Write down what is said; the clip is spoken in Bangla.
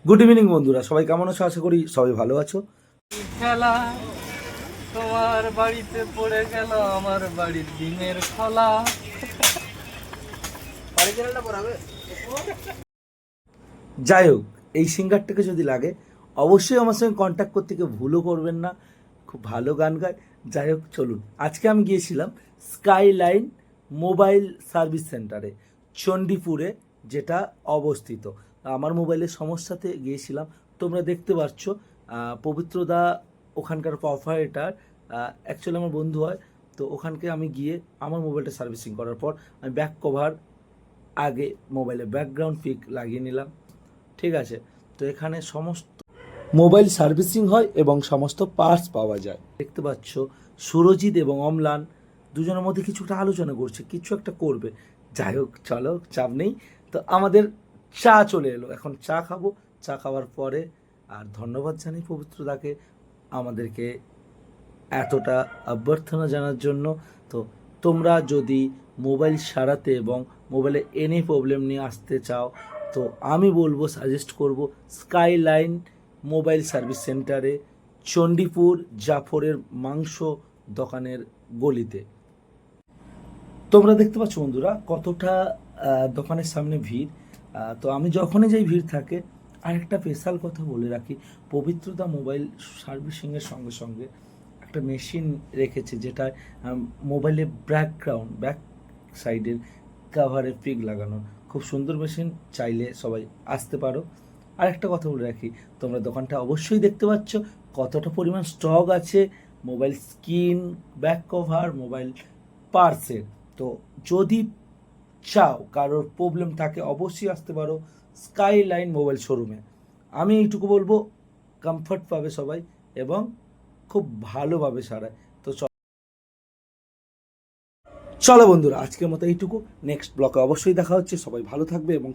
গুড ইভিনিং বন্ধুরা, সবাই কেমন আছো? আশা করি সবাই ভালো আছো। খেলা তোমার বাড়িতে পড়ে গেল আমার বাড়ির ডিমের খোলা। যাই হোক, এই সিঙ্গারটাকে যদি লাগে অবশ্যই আমার সঙ্গে কন্ট্যাক্ট করতে কেউ ভুলও করবেন না। খুব ভালো গান গায়। যাই হোক, চলুন। আজকে আমি গিয়েছিলাম স্কাইলাইন মোবাইল সার্ভিস সেন্টারে, চণ্ডীপুরে, যেটা অবস্থিত। আমার মোবাইলের সমস্যাতে গিয়েছিলাম। তোমরা দেখতে পাচ্ছ পবিত্রদা ওখানকার প্রোপাইটার, অ্যাকচুয়ালি আমার বন্ধু হয়। তো ওখানকে আমি গিয়ে আমার মোবাইলটা সার্ভিসিং করার পর আমি ব্যাক কভার আগে মোবাইলে ব্যাকগ্রাউন্ড পিক লাগিয়ে নিলাম। ঠিক আছে, তো এখানে সমস্ত মোবাইল সার্ভিসিং হয় এবং সমস্ত পার্টস পাওয়া যায়। দেখতে পাচ্ছ সুরজিৎ এবং অম্লান দুজনের মধ্যে কিছু একটা আলোচনা করছে, কিছু একটা করবে। যাই হোক, চলো, চাপ নেই। তো আমাদের চা চলে এলো, এখন চা খাবো। চা খাওয়ার পরে আর ধন্যবাদ জানাই পবিত্রদাকে আমাদেরকে এতটা অভ্যর্থনা জানার জন্য। তো তোমরা যদি মোবাইল সারাতে এবং মোবাইলে এনি প্রবলেম নিয়ে আসতে চাও, তো আমি বলবো, সাজেস্ট করব স্কাইলাইন মোবাইল সার্ভিস সেন্টারে, চণ্ডীপুর জাফরের মাংস দোকানের গলিতে। তোমরা দেখতে পাচ্ছ বন্ধুরা কতটা দোকানের সামনে ভিড়। তো আমি যখনই যাই ভিড় থাকে। আর একটা স্পেশাল কথা বলে রাখি, পবিত্রতা মোবাইল সার্ভিসিংয়ের সঙ্গে সঙ্গে একটা মেশিন রেখেছে, যেটা মোবাইলে ব্যাক সাইডের কাভারে পিক লাগানো। খুব সুন্দর মেশিন, চাইলে সবাই আসতে পারো। আর একটা কথা বলে রাখি, তোমরা দোকানটা অবশ্যই দেখতে পাচ্ছ কতটা পরিমাণ স্টক আছে mobile screen, back cover, mobile পার্সের। তো যদি চাও, কারোর প্রবলেম থাকে, অবশ্যই আসতে পারো স্কাইলাইন মোবাইল শোরুমে। আমি এইটুকু বলবো, কমফর্ট পাবে সবাই এবং খুব ভালোভাবে সারায়। তো চলো বন্ধুরা, আজকের মতো এইটুকু। নেক্সট ব্লকে অবশ্যই দেখা হচ্ছে। সবাই ভালো থাকবে এবং